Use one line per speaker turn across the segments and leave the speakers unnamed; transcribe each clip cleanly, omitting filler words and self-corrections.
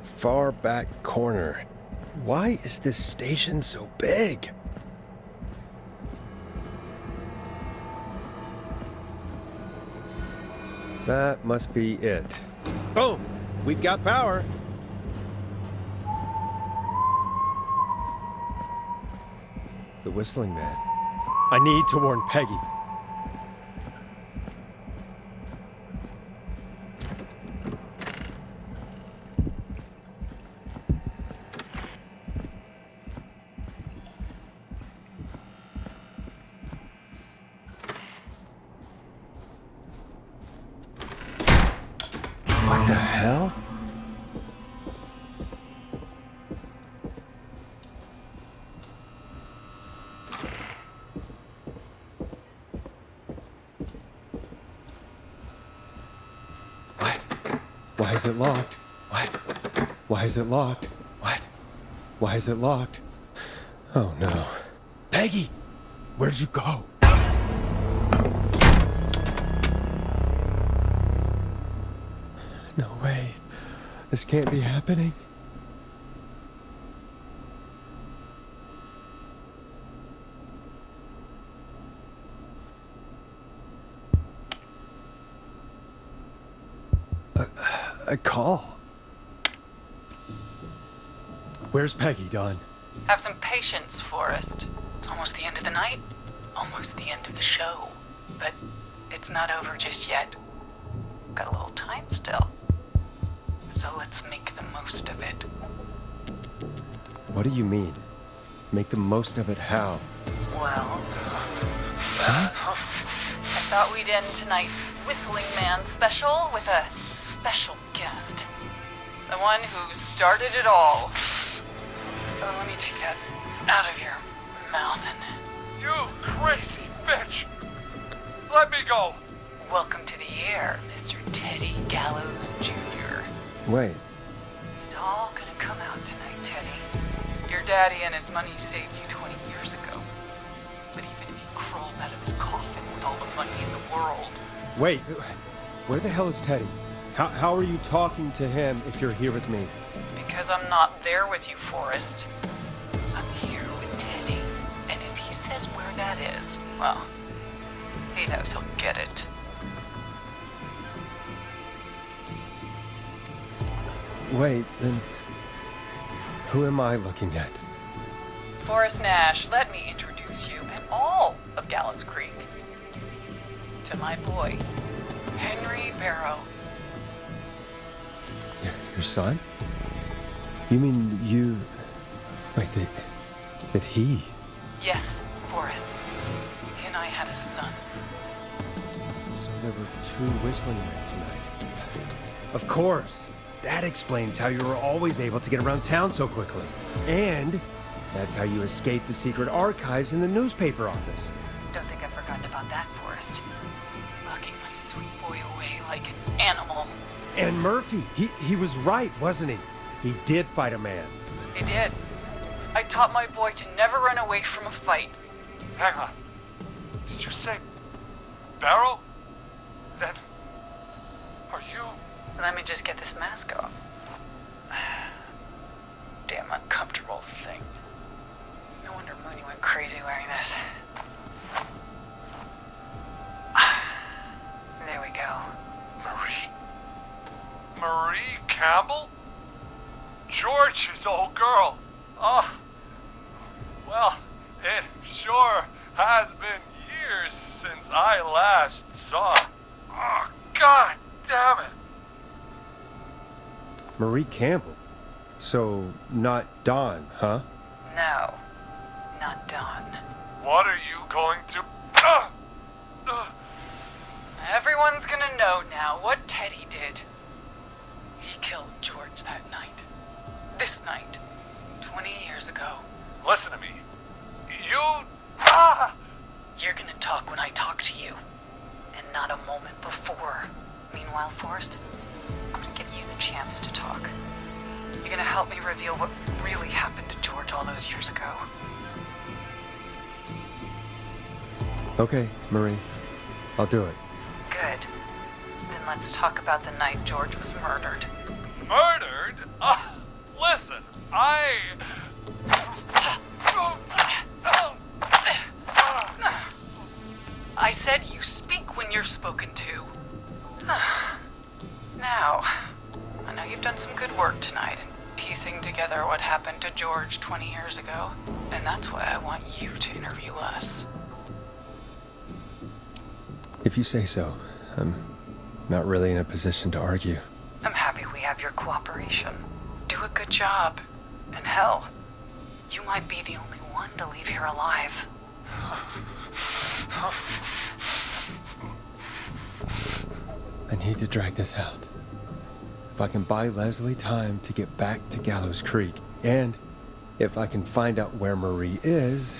Far back corner. Why is this station so big? That must be it. Boom! We've got power! The Whistling Man. I need to warn Peggy. What the hell? What? Why is it locked? What? Why is it locked? What? Why is it locked? Oh no. Peggy! Where'd you go? No way. This can't be happening. A call. Where's Peggy, Dawn?
Have some patience, Forrest. It's almost the end of the night. Almost the end of the show. But it's not over just yet. Got a little time still. So let's make the most of it.
What do you mean? Make the most of it how?
Well... I thought we'd end tonight's Whistling Man special with a special guest. The one who started it all. Let me take that out of your mouth and...
You crazy bitch! Let me go!
Welcome to the air, Mr. Teddy Gallows Jr.
Wait.
It's all gonna come out tonight, Teddy. Your daddy and his money saved you 20 years ago. But even if he crawled out of his coffin with all the money in the world...
Wait, where the hell is Teddy? How are you talking to him if you're here with me?
Because I'm not there with you, Forrest. I'm here with Teddy. And if he says where that is, well, he knows he'll get it.
Wait, then... Who am I looking at?
Forrest Nash, let me introduce you and all of Gallons Creek to my boy, Henry Barrow.
Your son? You mean you... Wait, that he...
Yes, Forrest. He and I had a son.
So there were two Whistling Men tonight. Of course! That explains how you were always able to get around town so quickly. And that's how you escaped the secret archives in the newspaper office.
Don't think I've forgotten about that, Forrest. Locking my sweet boy away like an animal.
And Murphy, he was right, wasn't he? He did fight a man.
He did. I taught my boy to never run away from a fight.
Hang on. Did you say Barrow? Then... Are you...
Let me just get this mask off. Damn uncomfortable thing. No wonder Mooney went crazy wearing this. There we go.
Marie Campbell? George's old girl. Oh, well, it sure has been years since I last saw. Oh, God damn it.
Marie Campbell? So, not Dawn, huh?
No, not Dawn.
What are you going to...
Everyone's gonna know now what Teddy did. He killed George that night. This night. 20 years ago.
Listen to me. You...
You're gonna talk when I talk to you. And not a moment before. Meanwhile, Forrest, I'm gonna give you the chance to talk. You're gonna help me reveal what really happened to George all those years ago.
Okay, Marie. I'll do it.
Good. Then let's talk about the night George was murdered.
Murdered? Listen,
I said you speak when you're spoken to. Now, I know you've done some good work tonight in piecing together what happened to George 20 years ago, and that's why I want you to interview us.
If you say so, I'm not really in a position to argue.
I'm happy we have your cooperation. Do a good job. And hell, you might be the only one to leave here alive.
I need to drag this out. If I can buy Leslie time to get back to Gallows Creek, and if I can find out where Marie is,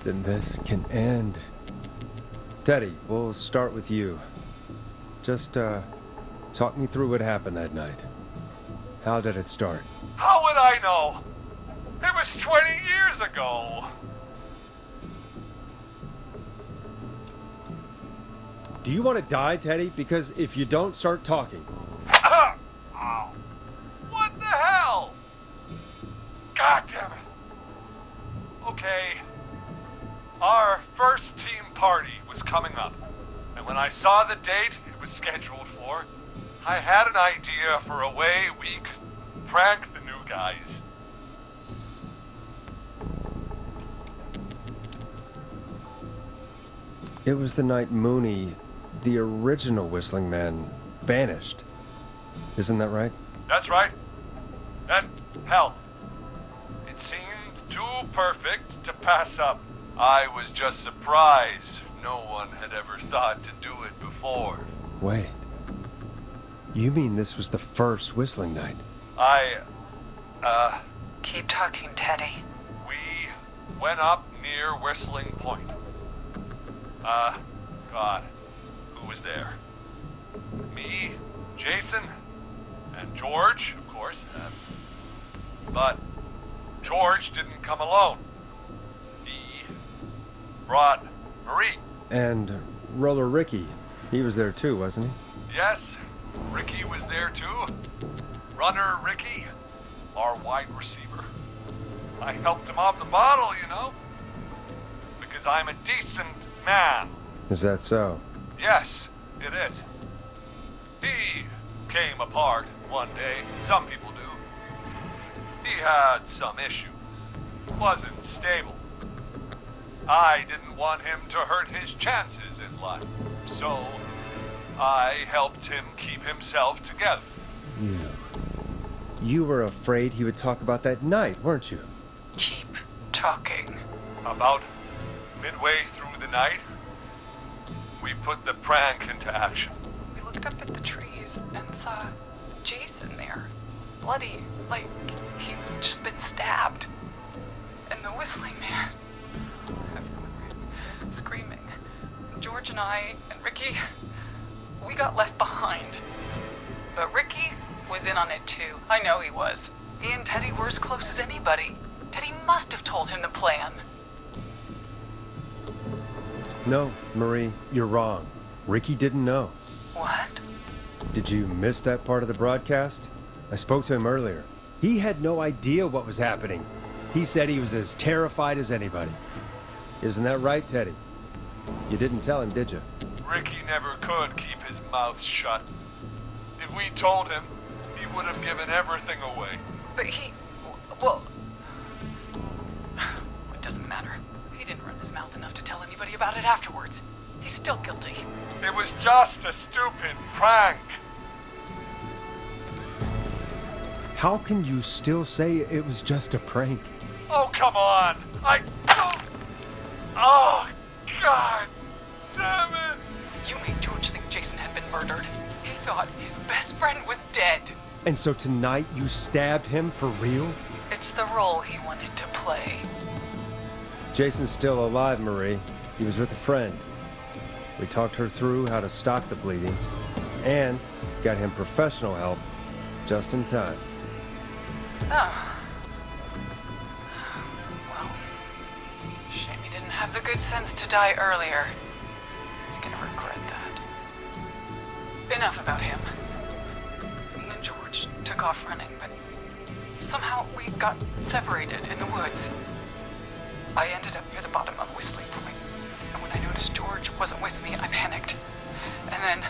then this can end. Teddy, we'll start with you. Just, talk me through what happened that night. How did it start?
how would I know? It was 20 years ago.
Do you want to die, Teddy? Because if you don't start talking...
Ow. What the hell? God damn it. Okay. Our first team party was coming up. And when I saw the date it was scheduled for, I had an idea for a way we could prank the new guys.
It was the night Mooney, the original Whistling Man, vanished. Isn't that right?
That's right. And hell, it seemed too perfect to pass up. I was just surprised no one had ever thought to do it before.
Wait. You mean this was the first Whistling Night?
Keep talking, Teddy.
We went up near Whistling Point. God, who was there? Me, Jason, and George, of course. But George didn't come alone. He brought Marie.
And Roller Ricky, he was there too, wasn't he?
Yes, Ricky was there too. Runner Ricky, our wide receiver. I helped him off the bottle, you know. Because I'm a decent man.
Is that so?
Yes, it is. He came apart one day. Some people do. He had some issues. Wasn't stable. I didn't want him to hurt his chances in life. So, I helped him keep himself together.
You were afraid he would talk about that night, weren't you?
Keep talking.
About midway through the night, we put the prank into action.
We looked up at the trees and saw Jason there. Bloody, like he'd just been stabbed. And the Whistling Man. Everyone screaming. George and I and Ricky, we got left behind. But Ricky was in on it too. I know he was. He and Teddy were as close as anybody. Teddy must have told him the plan.
No, Marie, you're wrong. Ricky didn't know.
What?
Did you miss that part of the broadcast? I spoke to him earlier. He had no idea what was happening. He said he was as terrified as anybody. Isn't that right, Teddy? You didn't tell him, did you?
Ricky never could keep his mouth shut. If we told him, he would have given everything away.
But well, it doesn't matter. He didn't run his mouth enough to tell anybody about it afterwards. He's still guilty.
It was just a stupid prank.
How can you still say it was just a prank?
Oh, come on. Oh, God damn it.
You made George think Jason had been murdered. He thought his best friend was dead.
And so tonight you stabbed him for real?
It's the role he wanted to play.
Jason's still alive, Marie. He was with a friend. We talked her through how to stop the bleeding and got him professional help just in time.
Oh. Well, shame he didn't have the good sense to die earlier. He's gonna regret that. Enough about him. Me and George took took off running, but somehow we got separated in the woods. I ended up near the bottom of Whistling Point, and when I noticed George wasn't with me, I panicked. And then,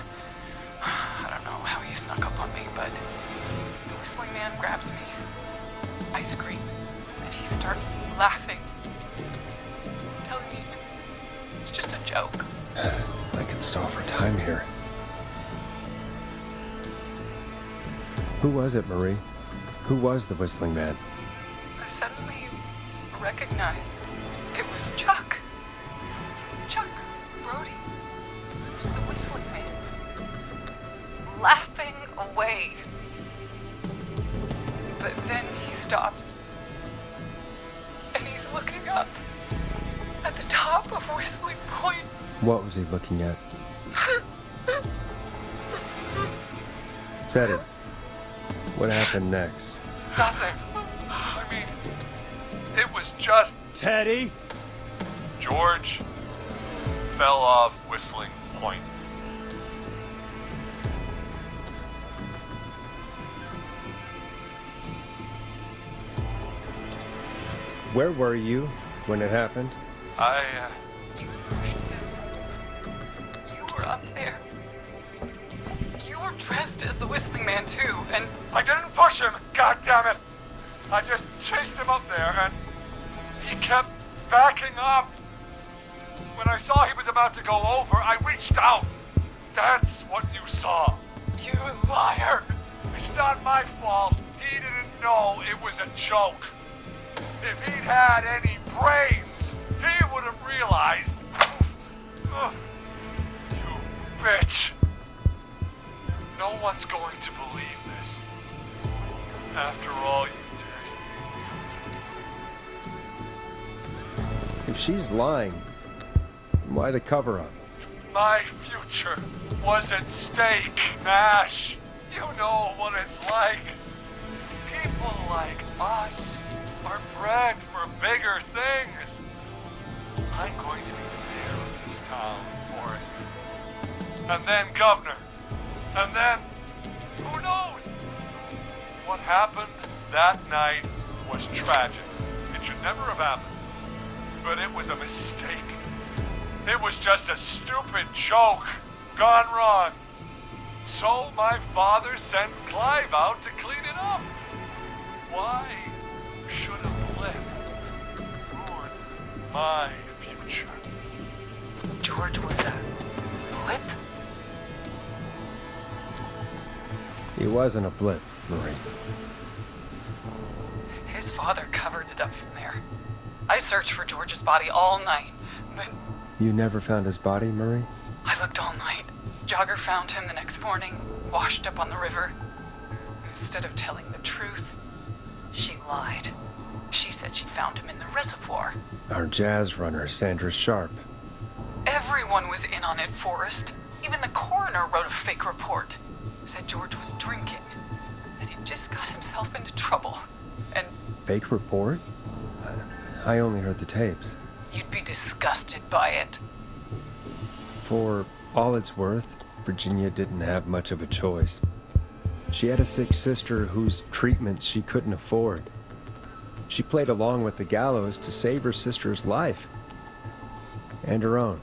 I don't know how he snuck up on me, but the Whistling Man grabs me. I scream, and he starts laughing, telling me it's just a joke.
I can stall for time here. Who was it, Marie? Who was the Whistling Man?
I suddenly recognized it was Chuck. Chuck Brody, who's the Whistling Man, laughing away. But then he stops, and he's looking up at the top of Whistling Point.
What was he looking at? Teddy, what happened next?
Nothing. I mean, it was just
Teddy?
George fell off Whistling Point.
Where were you when it happened?
You were up there. You were dressed as the Whistling Man too, and
I didn't push him, God damn it! I just chased him up there and he kept backing up. When I saw he was about to go over, I reached out. That's what you saw.
you liar!
It's not my fault. He didn't know it was a joke. If he'd had any brains, he would have realized. Ugh. You bitch. No one's going to believe this. After all you did.
If she's lying, why the cover-up?
My future was at stake, Nash. You know what it's like. People like us are bred for bigger things. I'm going to be the mayor of this town, Forrest. And then governor. And then, who knows? What happened that night was tragic. It should never have happened. But it was a mistake. It was just a stupid joke gone wrong. So my father sent Clive out to clean it up. Why should a blip ruin my future?
George was a blip?
He wasn't a blip, Marie.
His father covered it up from there. I searched for George's body all night, but
You never found his body, Marie?
I looked all night. Jogger found him the next morning, washed up on the river. Instead of telling the truth, she lied. She said she found him in the reservoir.
Our jazz runner, Sandra Sharp.
Everyone was in on it, Forrest. Even the coroner wrote a fake report. Said George was drinking. That he'd just got himself into trouble. And
Fake report? I only heard the tapes.
you'd be disgusted by it.
For all it's worth, Virginia didn't have much of a choice. She had a sick sister whose treatments she couldn't afford. She played along with the gallows to save her sister's life. And her own.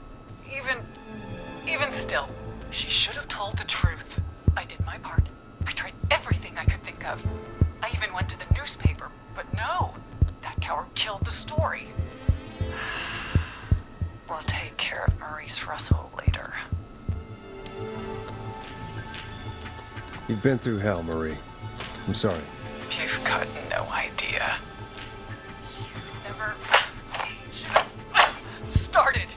Even still, she should have told the truth. I did my part. I tried everything I could think of. I even went to the newspaper, but no. That coward killed the story. We'll take care of Maurice Russell later.
You've been through hell, Marie. I'm sorry.
You've got no idea. Never should have started.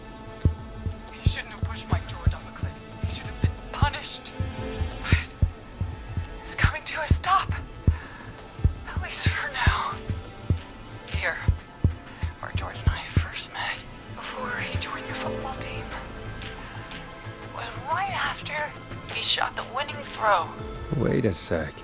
He shouldn't have pushed Mike George off a cliff. He should have been punished. But it's coming to a stop. At least for now. Here, where George and I first met, before he joined your football team, was right after he shot the winning throw.
Wait a sec.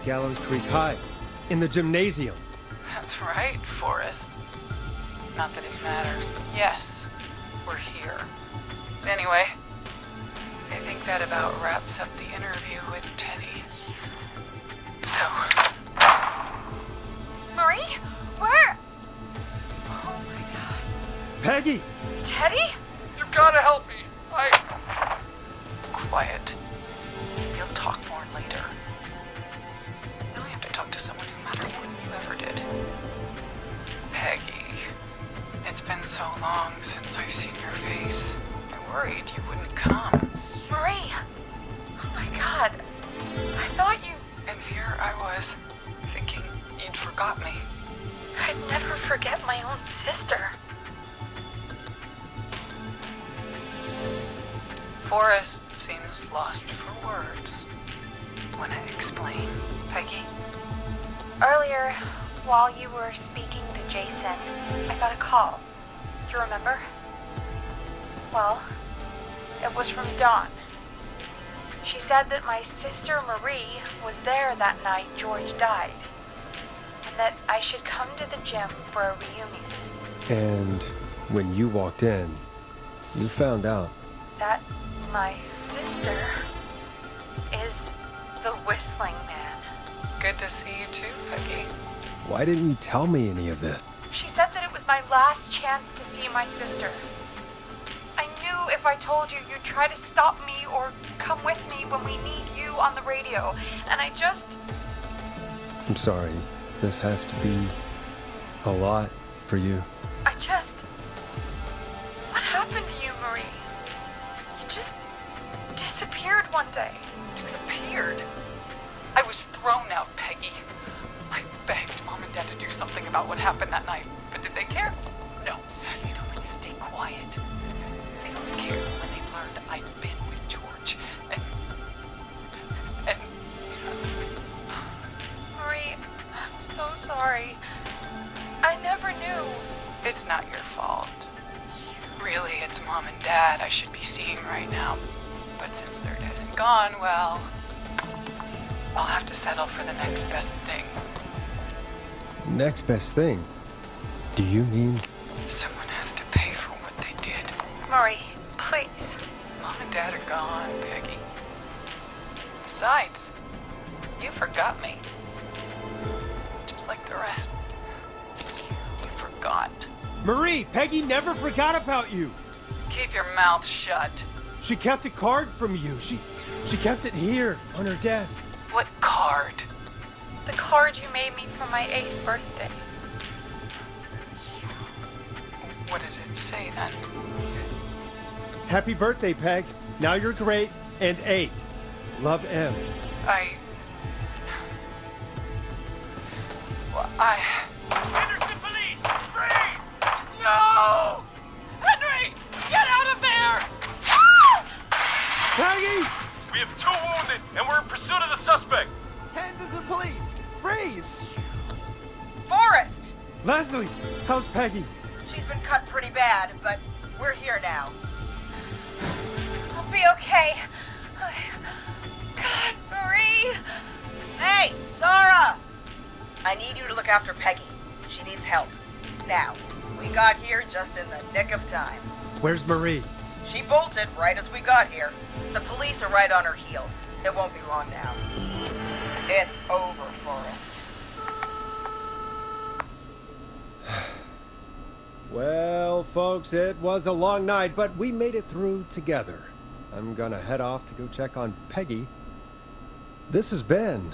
Gallows Creek High, in the gymnasium.
That's right, Forrest. Not that it matters, but yes, we're here. Anyway, I think that about wraps up the interview with Teddy. So... Marie? Where? Oh my god.
Peggy!
Teddy?
You gotta help me.
Quiet. We'll talk more later. Now I have to talk to someone who mattered more than you ever did. Peggy. It's been so long since I've seen your face. I worried you wouldn't come. Marie! Oh my god. I thought you... And here I was, thinking you'd forgot me. I'd never forget my own sister. Forrest seems lost for words. Wanna explain, Peggy?
Earlier, while you were speaking to Jason, I got a call. Do you remember? Well, it was from Dawn. She said that my sister Marie was there that night George died, and that I should come to the gym for a reunion.
And when you walked in, you found out.
That my sister is the Whistling Man.
Good to see you too, Peggy.
Why didn't you tell me any of this?
She said that it was my last chance to see my sister. I knew if I told you, you'd try to stop me or come with me when we need you on the radio. And I just...
I'm sorry. This has to be a lot for you.
What happened to you, Marie? You just disappeared one day.
Disappeared? I was thrown out, Peggy. I begged Mom and Dad to do something about what happened that night, but did they care? No. They told me to stay quiet. They only cared when they learned I'd been with George. And...
Marie, I'm so sorry. I never knew.
It's not your fault. Really, it's Mom and Dad I should be seeing right now. But since they're dead and gone, well... I'll have to settle for the next best thing.
Next best thing? Do you mean?
Someone has to pay for what they did.
Marie, please.
Mom and Dad are gone, Peggy. Besides, you forgot me. Just like the rest. You forgot.
Marie, Peggy never forgot about you.
Keep your mouth shut.
She kept a card from you. She kept it here on her desk.
What card?
The card you made me for my 8th birthday.
What does it say then?
Happy birthday, Peg. Now you're great and 8. Love, M.
Henderson police! Freeze!
No! Henry! Get out of there!
Peggy!
We have 2 wounded, and we're in pursuit of the suspect.
Henderson police! Freeze!
Forrest!
Leslie, how's Peggy?
She's been cut pretty bad, but we're here now.
I'll be okay. God, Marie!
Hey, Zara! I need you to look after Peggy. She needs help. Now, we got here just in the nick of time.
Where's Marie?
She bolted right as we got here. The police are right on her heels. It won't be long now. It's over, Forrest.
Well, folks, it was a long night, but we made it through together. I'm gonna head off to go check on Peggy. This has been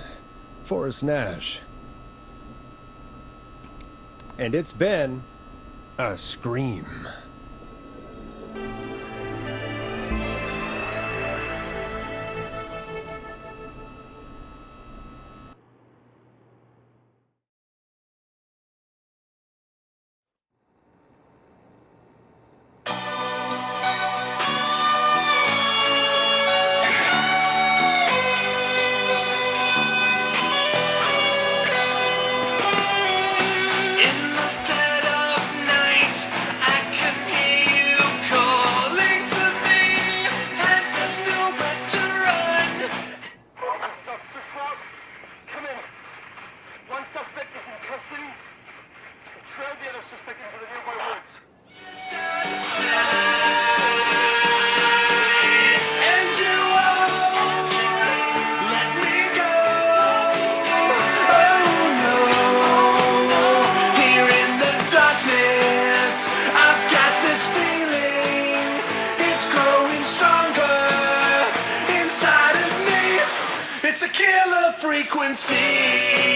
Forrest Nash. And it's been a scream.
In the dead of night, I could
suspect is in custody. They trailed the other suspect into the nearby woods.
And you won't let me go. Oh no. Here in the darkness, I've got this feeling. It's growing stronger inside of me. It's a killer frequency.